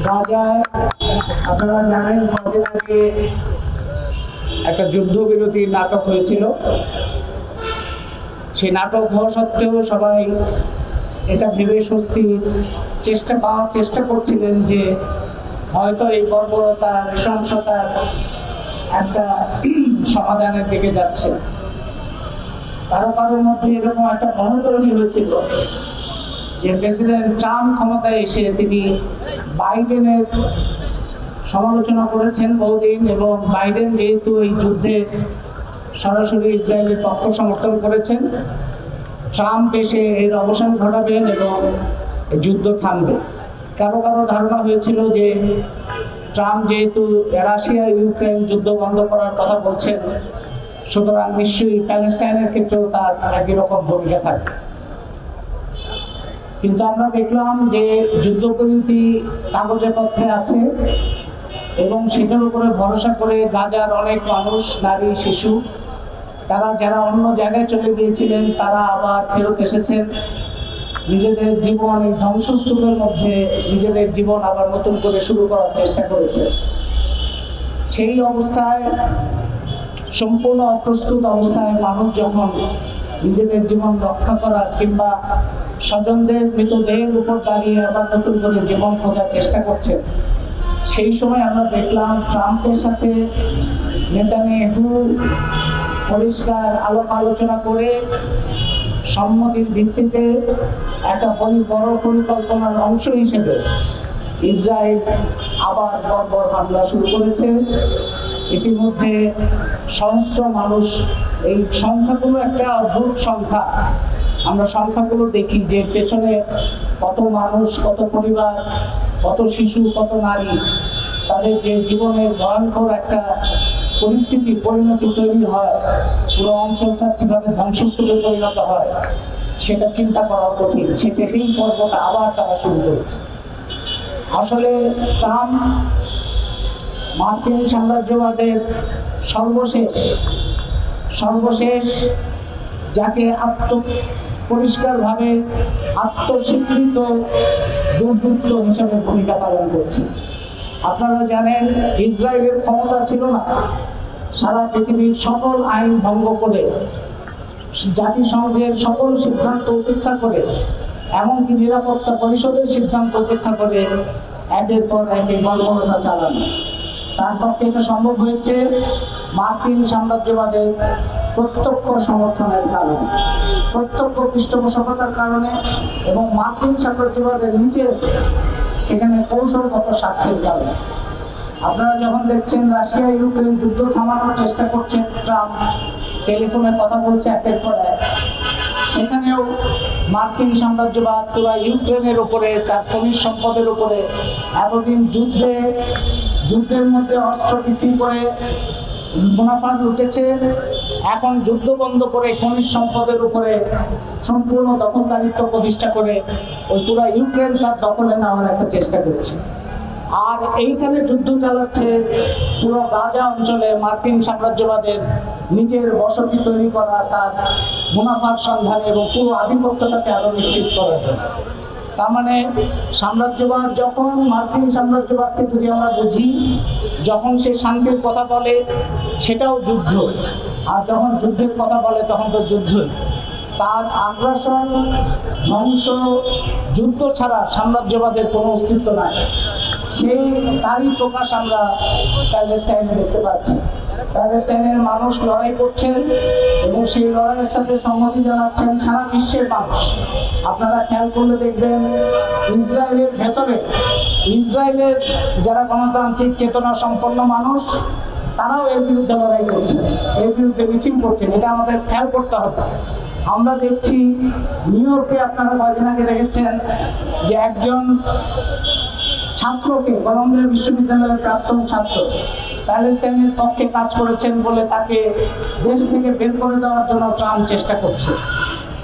গাজায় আপনারা জানেন কদিন আগে একটা যুদ্ধবিরতির নাটক হয়েছিল। সেই নাটক হওয়া সত্ত্বেও সবাই এটা ভেবে স্বস্তির পাওয়ার চেষ্টা করছিলেন যে হয়তো এই বর্বরতা নৃশংসতার একটা সমাধানের দিকে যাচ্ছে। কারোর মধ্যে এরকম একটা ভয় তৈরি হয়েছিল যে প্রেসিডেন্ট ট্রাম্প ক্ষমতায় এসে তিনি বাইডেনের সমালোচনা করেছেন বহুদিন, এবং বাইডেন যেহেতু এই যুদ্ধে সরাসরি ইসরায়েলের পক্ষ সমর্থন করেছেন, ট্রাম্প এসে এর অবসান ঘটাবেন এবং যুদ্ধ থামবে। কারো ধারণা হয়েছিল যে ট্রাম্প যেহেতু রাশিয়া ইউক্রেন যুদ্ধ বন্ধ করার কথা বলছেন, সুতরাং নিশ্চয়ই প্যালেস্টাইনের ক্ষেত্রেও তার একই রকম ভূমিকা থাকবে। কিন্তু আমরা দেখলাম যে যুদ্ধবিরতি কাগজে পত্রে আছে এবং সেটার উপরে ভরসা করে গাজার অনেক মানুষ, নারী, শিশু, তারা যারা অন্য জায়গায় চলে গিয়েছিলেন তারা আবার ফেরত এসেছেন। নিজেদের জীবন এই ধ্বংসস্তূপের মধ্যে নিজেদের জীবন আবার নতুন করে শুরু করার চেষ্টা করেছে। সেই অবস্থায়, সম্পূর্ণ অপ্রস্তুত অবস্থায় মানুষ যখন নিজেদের জীবন রক্ষা করার কিংবা স্বজনদের মৃতদেহের উপর দাঁড়িয়ে আবার নতুন করে জীবন খোঁজার চেষ্টা করছে, সেই সময় আমরা দেখলাম ট্রাম্পের সাথে নেতানিয়াহু পরিষ্কার আলাপ আলোচনা করে সম্মতির ভিত্তিতে একটা বড় পরিকল্পনার অংশ হিসেবে ইসরায়েল আবার বর্বর হামলা শুরু করেছে। ইতিমধ্যে সহস্র মানুষ, এই সংখ্যাগুলো একটা অদ্ভুত সংখ্যা। আমরা সংখ্যাগুলো দেখি যে পেছনে কত মানুষ, কত পরিবার, কত শিশু, কত নারী, তাদের যে জীবনের ভয়ঙ্কর একটা পরিণতি তৈরি হয়, পুরো অঞ্চলটা কিভাবে ধ্বংসস্তূপে পরিণত হয় সেটা চিন্তা করা কঠিন। সেই পর্বটা আবার তারা শুরু করেছে। আসলে ট্রাম্প মার্কিন সাম্রাজ্যবাদের সর্বশেষ যাকে পরিষ্কারভাবে আত্মস্বীকৃত দুর্বৃত্ত হিসেবে ভূমিকা পালন করছে। আপনারা জানেন ইসরায়েলের ক্ষমতা ছিল না সারা পৃথিবীর সকল আইন ভঙ্গ করে, জাতিসংঘের সকল সিদ্ধান্ত উপেক্ষা করে, এমনকি নিরাপত্তা পরিষদের সিদ্ধান্ত উপেক্ষা করে একের পর এক বর্বরতা চালানো। তার পক্ষে এটা সম্ভব হয়েছে মার্কিন সাম্রাজ্যবাদের প্রত্যক্ষ সমর্থনের কারণে, প্রত্যক্ষ পৃষ্ঠপোষকতার কারণে, এবং মার্কিন সাম্রাজ্যবাদের নিজের সেখানে কৌশলগত স্বার্থের কারণে। আপনারা যখন দেখছেন রাশিয়া ইউক্রেন যুদ্ধ থামানোর চেষ্টা করছেন, ট্রাম্প টেলিফোনে কথা বলছে একের পর এক, সেখানেও মার্কিন সাম্রাজ্যবাদ পুরো ইউক্রেনের উপরে, তার খনিজ সম্পদের উপরে এতদিন যুদ্ধের মধ্যে অস্ত্র বিক্রি করে মুনাফা লুটেছে, এখন যুদ্ধ বন্ধ করে খনিজ সম্পদের উপরে সম্পূর্ণ দখলদারিত্ব প্রতিষ্ঠা করে ওই পুরো ইউক্রেন তার দখলে নেওয়ার একটা চেষ্টা করছে। আর এইখানে যুদ্ধ চালাচ্ছে পুরো গাজা অঞ্চলে মার্কিন সাম্রাজ্যবাদের নিজের বসতি তৈরি করা, তার মুনাফার সন্ধানে এবং পুরো আধিপত্যটাকে আরো নিশ্চিত করার জন্য। তার মানে সাম্রাজ্যবাদ যখন, মার্কিন সাম্রাজ্যবাদকে যদি আমরা বুঝি, যখন সে শান্তির কথা বলে সেটাও যুদ্ধ, আর যখন যুদ্ধের কথা বলে তখন তো যুদ্ধই। তার আগ্রাসন, ধ্বংস, যুদ্ধ ছাড়া সাম্রাজ্যবাদের কোনো অস্তিত্ব নাই। তারই প্রকাশ আমরা প্যালেস্টাইনে দেখতে পাচ্ছি। প্যালেস্টাইনের মানুষ লড়াই করছেন এবং সেই লড়াইয়ের সাথে সংহতি জানাচ্ছেন সারা বিশ্বের মানুষ। আপনারা খেয়াল করলে দেখবেন ইসরায়েলের ভেতরে, ইসরায়েলের যারা গণতান্ত্রিক চেতনা সম্পন্ন মানুষ, তারাও এর বিরুদ্ধে লড়াই করছেন, এর বিরুদ্ধে মিছিল করছেন। এটা আমাদের খেয়াল করতে হবে। আমরা দেখছি নিউ ইয়র্কে, আপনারা কয়েকদিন আগে দেখেছেন যে একজন ছাত্রকে, কলম্বিয়া বিশ্ববিদ্যালয়ের প্রাক্তন ছাত্র, প্যালেস্টাইনের পক্ষে কাজ করেছেন বলে তাকে দেশ থেকে বের করে দেওয়ার জন্য ট্রাম্প চেষ্টা করছে।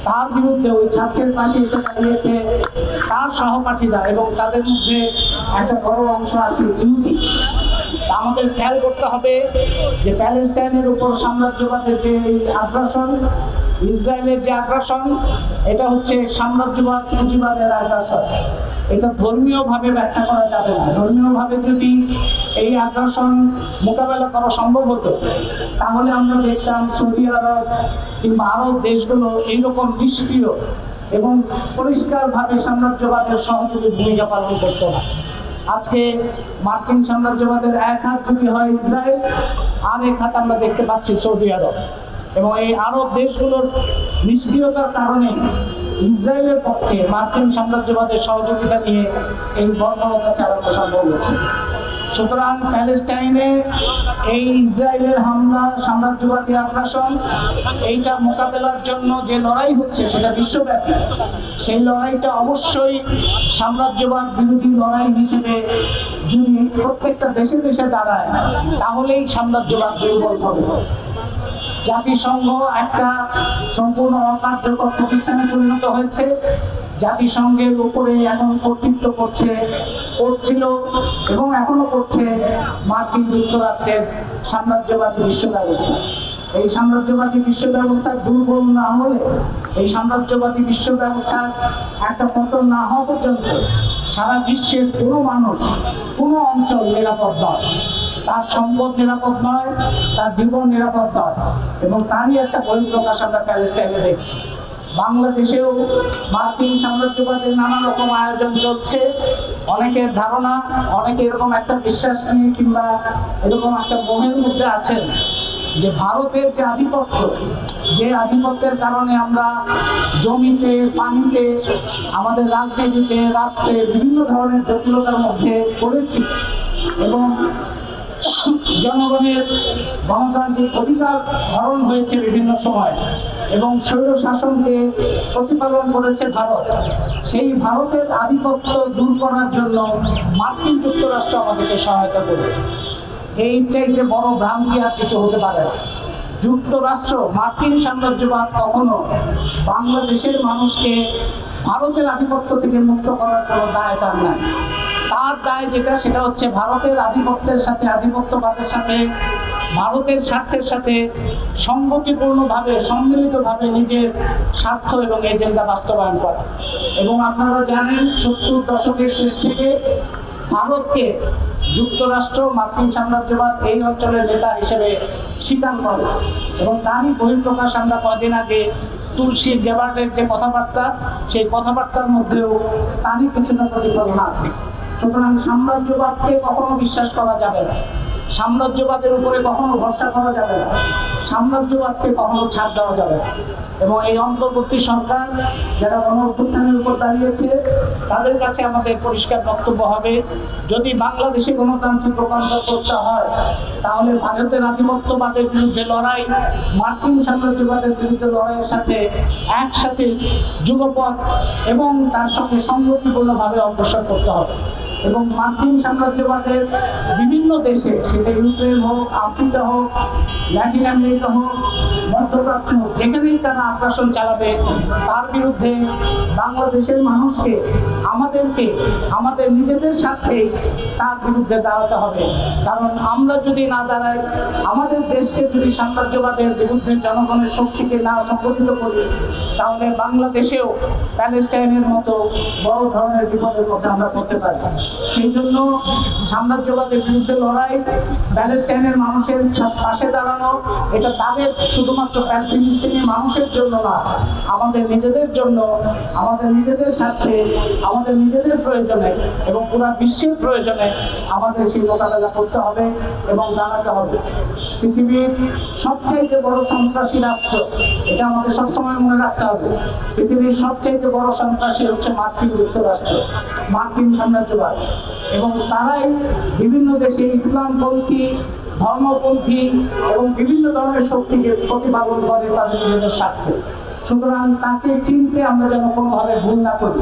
তার বিরুদ্ধে ওই ছাত্রের পাশে এসে দাঁড়িয়েছে তার সহপাঠীরা, এবং তাদের মধ্যে একটা বড় অংশ আছে ইহুদি। আমাদের খেয়াল করতে হবে যে প্যালেস্টাইনের উপর সাম্রাজ্যবাদের যে আগ্রাসন, ইসরায়েলের যে আগ্রাসন, এটা হচ্ছে সাম্রাজ্যবাদ পুঁজিবাদের আগ্রাসন। এটা ধর্মীয়ভাবে ব্যাখ্যা করা যাবে না। ধর্মীয়ভাবে যদি এই আগ্রাসন মোকাবেলা করা সম্ভব হতো, তাহলে আমরা দেখতাম সৌদি আরব কিংবা আরব দেশগুলো এইরকম নিষ্ক্রিয় এবং পরিষ্কারভাবে সাম্রাজ্যবাদের সহযোগী ভূমিকা পালন করতো না। আজকে মার্কিন সাম্রাজ্যবাদের এক হাত যদি হয় ইসরায়েল, আর এক হাত আমরা দেখতে পাচ্ছি সৌদি আরব, এবং এই আরব দেশগুলোর নিষ্ক্রিয়তার কারণে ইসরায়েলের পক্ষে মার্কিন সাম্রাজ্যবাদের সহযোগিতা নিয়ে এই বর্বরতা চালানো সম্ভব হয়েছে। সুতরাং প্যালেস্টাইনে এই ইসরায়েলের হামলা, সাম্রাজ্যবাদী আগ্রাসন, এইটা মোকাবেলার জন্য যে লড়াই হচ্ছে সেটা বিশ্বব্যাপী। সেই লড়াইটা অবশ্যই সাম্রাজ্যবাদ বিরোধী লড়াই হিসেবে যদি প্রত্যেকটা দেশে দেশে দাঁড়ায়, তাহলেই সাম্রাজ্যবাদ দুর্বল হবে। জাতিসংঘ একটা সম্পূর্ণ অকার্যকর প্রতিষ্ঠানে পরিণত হয়েছে। জাতিসংঘের উপরে এখন কর্তৃত্ব করছিল এবং এখনো করছে মার্কিন যুক্তরাষ্ট্রের সাম্রাজ্যবাদী বিশ্ব ব্যবস্থা। এই সাম্রাজ্যবাদী বিশ্ব ব্যবস্থা দুর্বল না হলে, এই সাম্রাজ্যবাদী বিশ্ব ব্যবস্থার একটা পতন না হওয়া পর্যন্ত সারা বিশ্বের কোনো মানুষ, কোনো অঞ্চল নিরাপদ নয়। তার সম্পদ নিরাপদ নয়, তার জীবন নিরাপদ নয়, এবং তারই একটা বহিঃপ্রকাশ আমরা প্যালেস্টাইনে দেখছি। বাংলাদেশেও মার্কিন সাম্রাজ্যবাদের নানা রকম আয়োজন চলছে। অনেকের ধারণা, অনেকে এরকম একটা বিশ্বাস নিয়ে কিংবা এরকম একটা মোহের মধ্যে আছেন যে ভারতের যে আধিপত্য, যে আধিপত্যের কারণে আমরা জমিতে, পানিতে, আমাদের রাজনীতিতে, রাষ্ট্রে বিভিন্ন ধরনের জটিলতার মধ্যে পড়েছি, এবং জনগণের গণতান্ত্রিক অধিকার হরণ হয়েছে বিভিন্ন সময়, এবং স্বৈর শাসনকে প্রতিপালন করেছে ভারত। সেই ভারতের আধিপত্য দূর করার জন্য মার্কিন যুক্তরাষ্ট্র আমাদেরকে সহায়তা করবে। এই চাইতে বড় ভ্রান্তি আর কিছু হতে পারে না। যুক্তরাষ্ট্র, মার্কিন সাম্রাজ্যবাদ কখনো বাংলাদেশের মানুষকে ভারতের আধিপত্য থেকে মুক্ত করার কোনো দায় তার নাই। তার দায় যেটা, সেটা হচ্ছে ভারতের আধিপত্যের সাথে, আধিপত্যবাদের সাথে, ভারতের স্বার্থের সাথে সংগতিপূর্ণভাবে, সম্মিলিতভাবে নিজের স্বার্থ এবং এজেন্ডা বাস্তবায়ন করা। এবং আপনারা জানেন 70 দশকের শেষ থেকে ভারতকে যুক্তরাষ্ট্র, মার্কিন সাম্রাজ্যবাদ এই অঞ্চলের নেতা হিসেবে স্বীকার করে, এবং তারই বহিঃপ্রকাশ আমরা কদিন আগে তুলসী গেবার্ডের যে কথাবার্তা, সেই কথাবার্তার মধ্যেও তারই কিছুটা প্রতিফলন আছে। সুতরাং সাম্রাজ্যবাদকে কখনো বিশ্বাস করা যাবে না, সাম্রাজ্যবাদের উপরে কখনো ভরসা করা যাবে না, সাম্রাজ্যবাদকে কখনো ছাড় দেওয়া যাবে না। এবং এই অন্তর্বর্তী সরকার যারা গণ-অভ্যুত্থানের উপর দাঁড়িয়েছে, তাদের কাছে আমাদের পরিষ্কার বক্তব্য হবে, যদি বাংলাদেশে গণতান্ত্রিক রূপান্তর করতে হয়, তাহলে ভারতের আধিপত্যবাদের বিরুদ্ধে লড়াই, মার্কিন সাম্রাজ্যবাদের বিরুদ্ধে লড়াইয়ের সাথে একসাথে যুগপৎ এবং তার সঙ্গে সংগতিপূর্ণভাবে অগ্রসর করতে হবে। এবং মার্কিন সাম্রাজ্যবাদের বিভিন্ন দেশে, সেটা ইউক্রেন হোক, আফ্রিকা হোক, ল্যাটিন আমেরিকা হোক, মধ্যপ্রাচ্য হোক, যেখানেই তারা আগ্রাসন চালাবে, তার বিরুদ্ধে বাংলাদেশের মানুষকে, আমাদেরকে, আমাদের নিজেদের স্বার্থে তার বিরুদ্ধে দাঁড়াতে হবে। কারণ আমরা যদি না দাঁড়াই, আমাদের দেশকে যদি সাম্রাজ্যবাদের বিরুদ্ধে জনগণের শক্তিকে না সংগঠিত করি, তাহলে বাংলাদেশেও প্যালেস্টাইনের মতো বড় ধরনের বিপদের মধ্যে আমরা পড়তে পারি। সেই জন্য সাম্রাজ্যবাদের বিরুদ্ধে লড়াই, প্যালেস্টাইনের মানুষের পাশে দাঁড়ানো, এটা তাদের শুধুমাত্র ফিলিস্তিনি মানুষের জন্য না, আমাদের নিজেদের জন্য, আমাদের নিজেদের স্বার্থে, আমাদের নিজেদের প্রয়োজনে এবং পুরো বিশ্বের প্রয়োজনে আমাদের সেই মোকাবেলা করতে হবে এবং দাঁড়াতে হবে। পৃথিবীর সবচাইতে বড় সন্ত্রাসী রাষ্ট্র, এটা আমাদের সবসময় মনে রাখতে হবে, পৃথিবীর সবচাইতে বড় সন্ত্রাসী হচ্ছে মার্কিন যুক্তরাষ্ট্র, মার্কিন সাম্রাজ্যবাদ। এবং তারাই বিভিন্ন দেশে ইসলামপন্থী, ধর্মপন্থী এবং বিভিন্ন ধরনের শক্তিকে প্রতিপালন করে তাদের নিজেদের স্বার্থে। সুতরাং তাকে চিনতে আমরা যেন কোনোভাবে ভুল না করি।